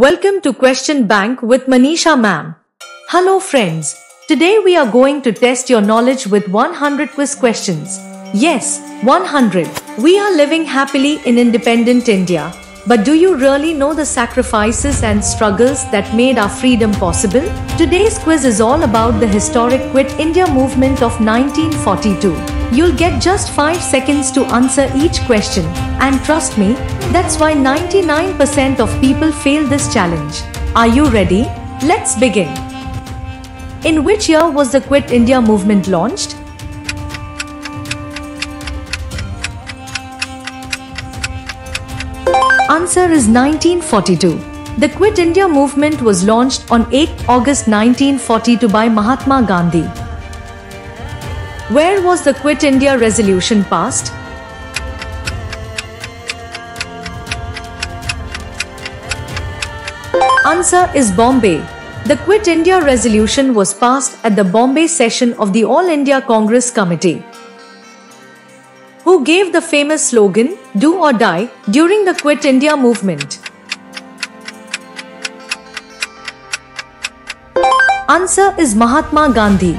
Welcome to Question Bank with Manisha ma'am. Hello friends. Today we are going to test your knowledge with 100 quiz questions. Yes, 100. We are living happily in independent India. But do you really know the sacrifices and struggles that made our freedom possible? Today's quiz is all about the historic Quit India movement of 1942. You'll get just 5 seconds to answer each question, and trust me, that's why 99% of people fail this challenge. Are you ready? Let's begin. In which year was the Quit India movement launched? Answer is 1942. The Quit India movement was launched on 8 August 1942 by Mahatma Gandhi. Where was the Quit India resolution passed? Answer is Bombay. The Quit India resolution was passed at the Bombay session of the All India Congress Committee. Who gave the famous slogan, "Do or die," during the Quit India movement? Answer is Mahatma Gandhi.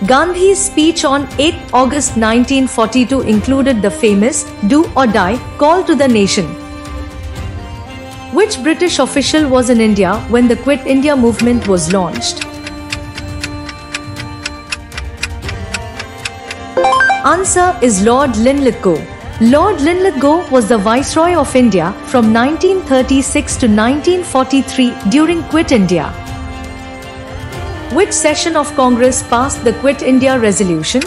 Gandhi's speech on 8 August 1942 included the famous "Do or die" call to the nation. Which British official was in India when the Quit India movement was launched? Answer is Lord Linlithgow. Lord Linlithgow was the Viceroy of India from 1936 to 1943 during Quit India. Which session of Congress passed the Quit India resolution?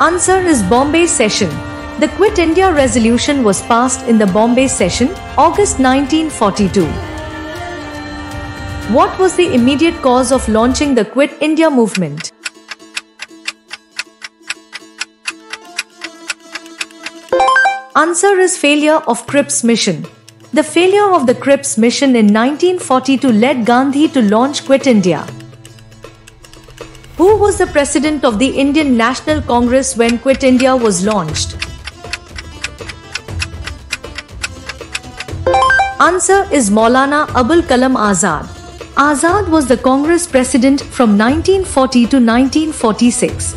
Answer is Bombay session. The Quit India resolution was passed in the Bombay session, August 1942. What was the immediate cause of launching the Quit India movement? Answer is failure of Cripps mission. The failure of the Cripps mission in 1942 led Gandhi to launch Quit India. Who was the president of the Indian National Congress when Quit India was launched? Answer is Maulana Abul Kalam Azad. Azad was the Congress president from 1940 to 1946.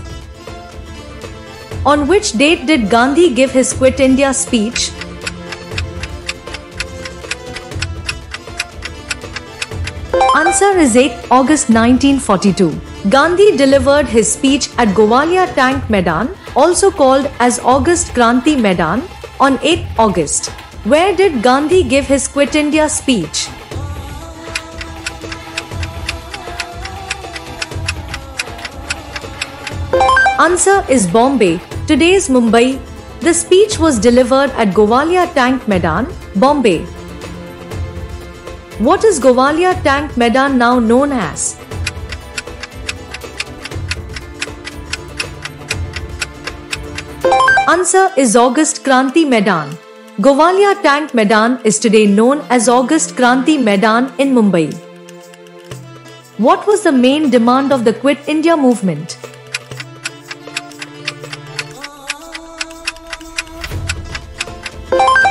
On which date did Gandhi give his Quit India speech? Answer is 8 August 1942. Gandhi delivered his speech at Gowalia Tank Maidan, also called as August Kranti Maidan, on 8 August. Where did Gandhi give his Quit India speech? Answer is Bombay, today's Mumbai. The speech was delivered at Gowalia Tank Maidan, Bombay. What is Gowalia Tank Maidan now known as? Answer is August Kranti Maidan. Gowalia Tank Maidan is today known as August Kranti Maidan in Mumbai. What was the main demand of the Quit India movement?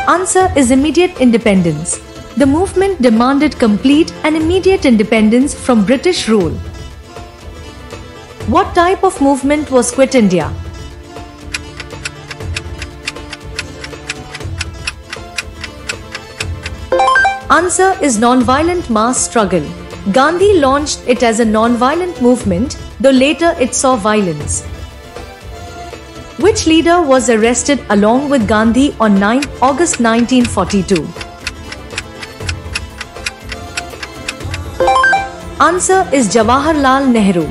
Answer is immediate independence. The movement demanded complete and immediate independence from British rule. What type of movement was Quit India? Answer is non-violent mass struggle. Gandhi launched it as a non-violent movement, though later it saw violence. Which leader was arrested along with Gandhi on 9 August 1942? Answer is Jawaharlal Nehru.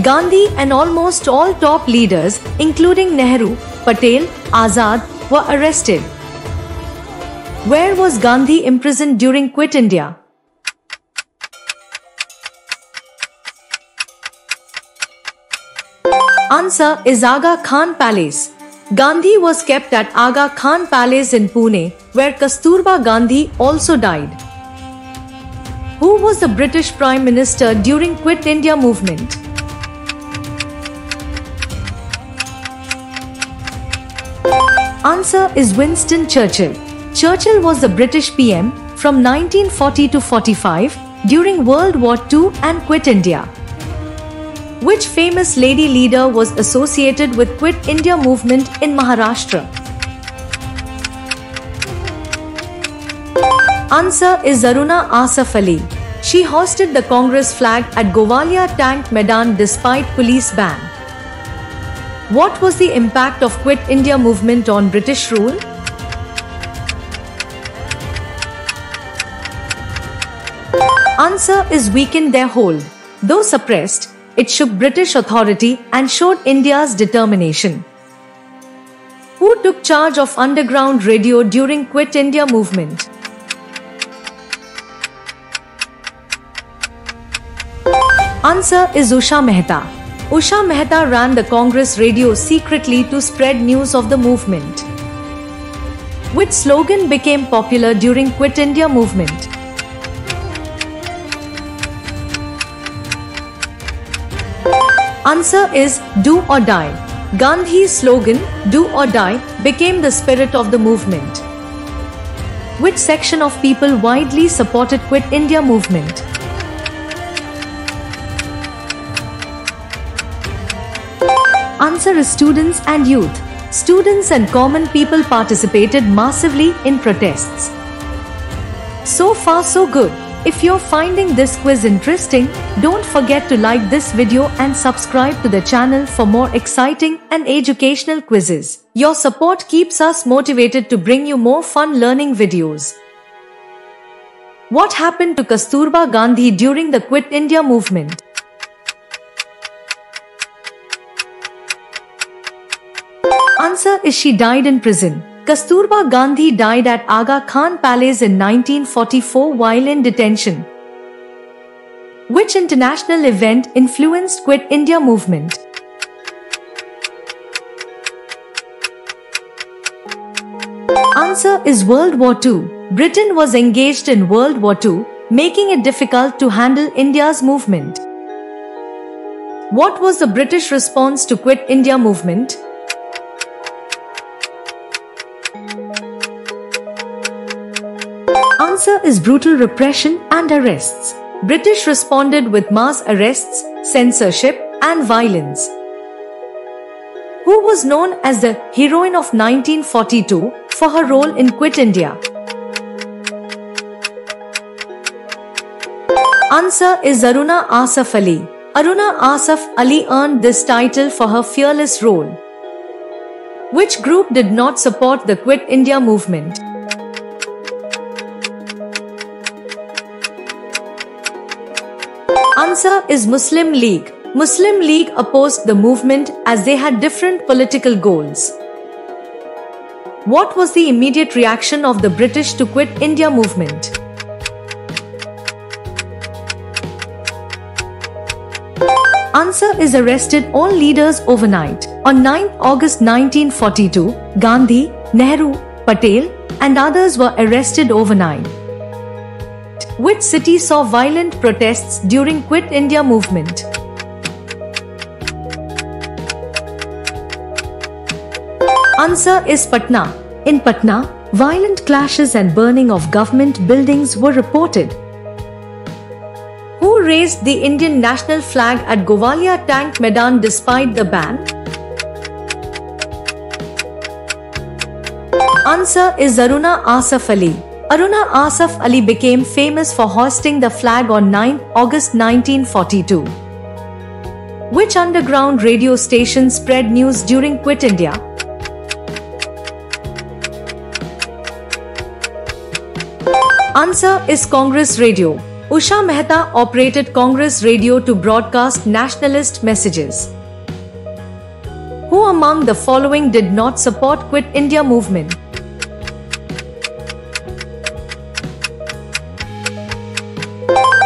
Gandhi and almost all top leaders, including Nehru, Patel, Azad, were arrested. Where was Gandhi imprisoned during Quit India? Answer is Aga Khan Palace. Gandhi was kept at Aga Khan Palace in Pune, where Kasturba Gandhi also died. Who was the British Prime Minister during Quit India movement? Answer is Winston Churchill. Churchill was the British PM from 1940 to 45 during World War II and quit India. Which famous lady leader was associated with Quit India movement in Maharashtra? Answer is Aruna Asaf Ali. She hoisted the Congress flag at Gowalia Tank Maidan despite police ban. What was the impact of Quit India movement on British rule? Answer is weakened their hold. Though suppressed, it shook British authority and showed India's determination. Who took charge of underground radio during Quit India movement? Answer is Usha Mehta. Usha Mehta ran the Congress radio secretly to spread news of the movement. Which slogan became popular during Quit India movement? Answer is Do or Die. Gandhi's slogan, Do or Die, became the spirit of the movement. Which section of people widely supported Quit India movement? Answer is students and youth. Students and common people participated massively in protests. So far so good. If you're finding this quiz interesting, don't forget to like this video and subscribe to the channel for more exciting and educational quizzes. Your support keeps us motivated to bring you more fun learning videos. What happened to Kasturba Gandhi during the Quit India movement? Answer is she died in prison. Kasturba Gandhi died at Aga Khan Palace in 1944 while in detention. Which international event influenced Quit India movement? Answer is World War II. Britain was engaged in World War II, making it difficult to handle India's movement. What was the British response to Quit India movement? Answer is brutal repression and arrests. British responded with mass arrests, censorship, and violence. Who was known as the heroine of 1942 for her role in Quit India? Answer is Aruna Asaf Ali. Aruna Asaf Ali earned this title for her fearless role. Which group did not support the Quit India movement? Answer is Muslim League. Muslim League opposed the movement as they had different political goals. What was the immediate reaction of the British to Quit India movement? Answer is arrested all leaders overnight. On 9th August 1942, Gandhi, Nehru, Patel, and others were arrested overnight. Which city saw violent protests during Quit India movement? Answer is Patna. In Patna, violent clashes and burning of government buildings were reported. Who raised the Indian national flag at Gowalia Tank Maidan despite the ban? Answer is Aruna Asaf Ali. Aruna Asaf Ali became famous for hoisting the flag on 9 August 1942. Which underground radio station spread news during Quit India? Answer is Congress Radio. Usha Mehta operated Congress Radio to broadcast nationalist messages. Who among the following did not support Quit India movement?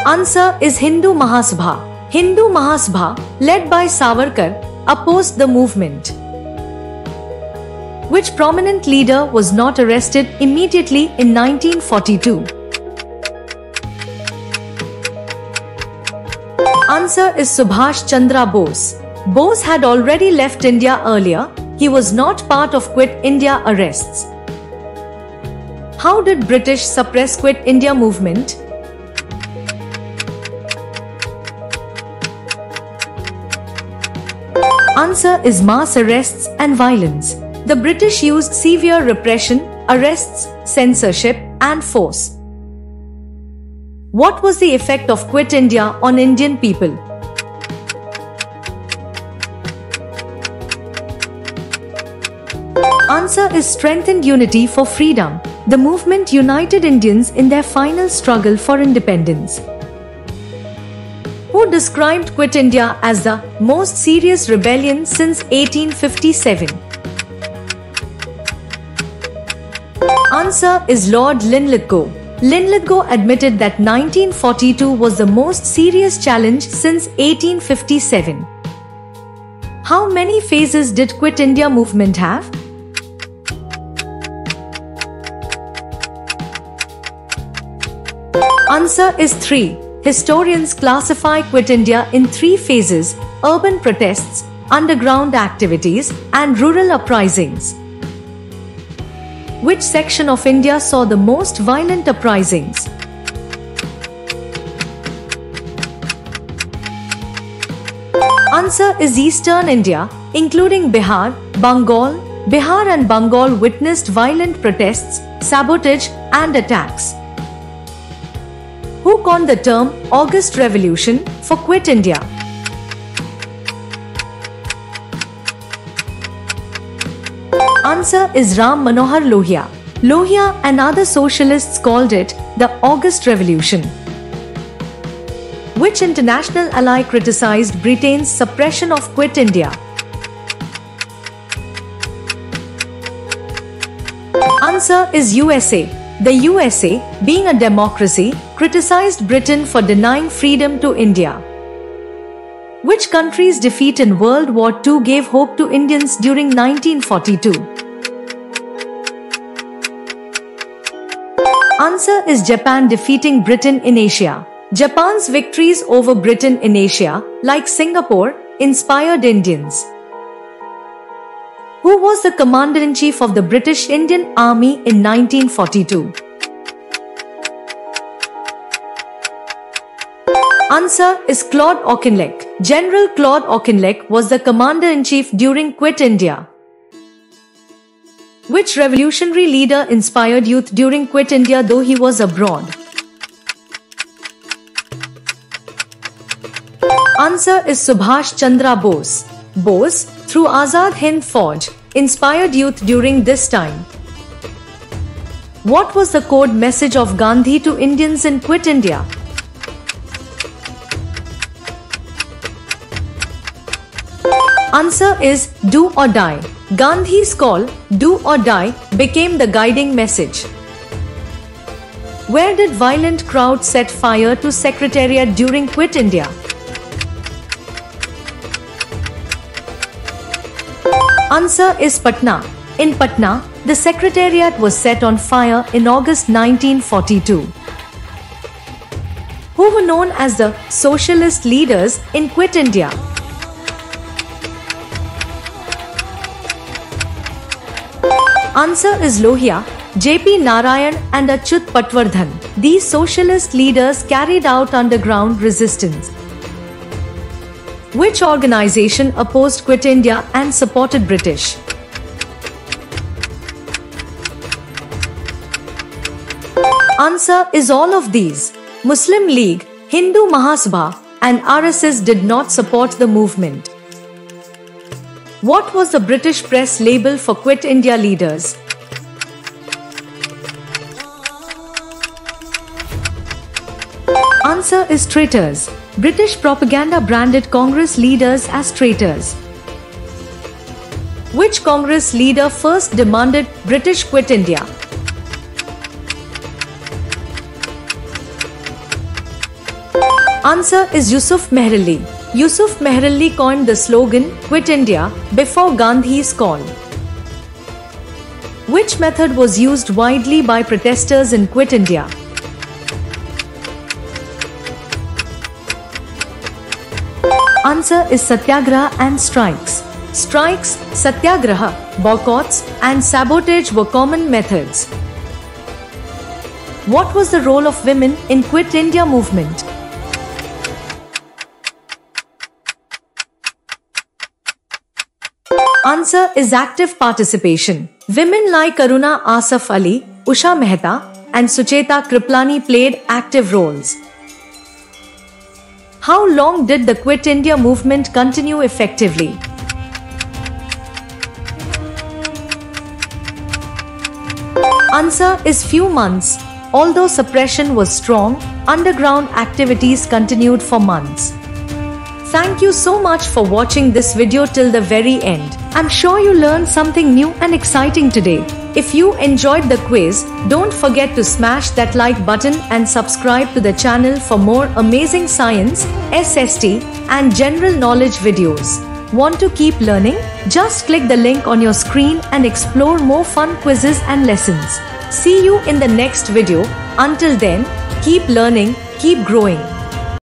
Answer is Hindu Mahasabha. Hindu Mahasabha, led by Savarkar, opposed the movement. Which prominent leader was not arrested immediately in 1942? Answer is Subhash Chandra Bose. Bose had already left India earlier, He was not part of Quit India arrests. How did British suppress Quit India movement? Answer is mass arrests and violence. The British used severe repression, arrests, censorship, and force. What was the effect of Quit India on Indian people? Answer is strengthened unity for freedom. The movement united Indians in their final struggle for independence. Who described Quit India as the most serious rebellion since 1857? Answer is Lord Linlithgow. Linlithgow admitted that 1942 was the most serious challenge since 1857. How many phases did Quit India movement have? Answer is 3. Historians classify Quit India in 3 phases: urban protests, underground activities, and rural uprisings. Which section of India saw the most violent uprisings? Answer is Eastern India, including Bihar, Bengal. Bihar and Bengal witnessed violent protests, sabotage, and attacks. Who coined the term August Revolution for Quit India? Answer is Ram Manohar Lohia. Lohia and other socialists called it the August Revolution. Which international ally criticized Britain's suppression of Quit India? Answer is USA. The USA, being a democracy, criticized Britain for denying freedom to India. Which country's defeat in World War II gave hope to Indians during 1942? Answer is Japan defeating Britain in Asia. Japan's victories over Britain in Asia, like Singapore, inspired Indians. Who was the Commander-in-Chief of the British Indian Army in 1942? Answer is Claude Auchinleck. General Claude Auchinleck was the Commander-in-Chief during Quit India. Which revolutionary leader inspired youth during Quit India though he was abroad? Answer is Subhash Chandra Bose. Bose, through Azad Hind Fauj, inspired youth during this time. What was the code message of Gandhi to Indians in Quit India? Answer is Do or Die. Gandhi's call, Do or Die, became the guiding message. Where did violent crowds set fire to Secretariat during Quit India? Answer is Patna. In Patna, the Secretariat was set on fire in August 1942. Who were known as the socialist leaders in Quit India? Answer is Lohia, J.P. Narayan and Achyut Patwardhan. These socialist leaders carried out underground resistance. Which organization opposed Quit India and supported British? Answer is all of these. Muslim League, Hindu Mahasabha, and RSS did not support the movement. What was the British press label for Quit India leaders? Answer is traitors. British propaganda branded Congress leaders as traitors. Which Congress leader first demanded British quit India? Answer is Yusuf Mehrali. Yusuf Mehrali coined the slogan Quit India before Gandhi's call. Which method was used widely by protesters in Quit India? Answer is Satyagraha and strikes. Strikes, satyagraha, boycotts, and sabotage were common methods. What was the role of women in Quit India movement? Answer is active participation. Women like Aruna Asaf Ali, Usha Mehta, and Sucheta Kriplani played active roles. How long did the Quit India movement continue effectively? Answer is few months. Although suppression was strong, underground activities continued for months. Thank you so much for watching this video till the very end. I'm sure you learned something new and exciting today. If you enjoyed the quiz, don't forget to smash that like button and subscribe to the channel for more amazing science, SST, and general knowledge videos. Want to keep learning? Just click the link on your screen and explore more fun quizzes and lessons. See you in the next video. Until then, keep learning, keep growing.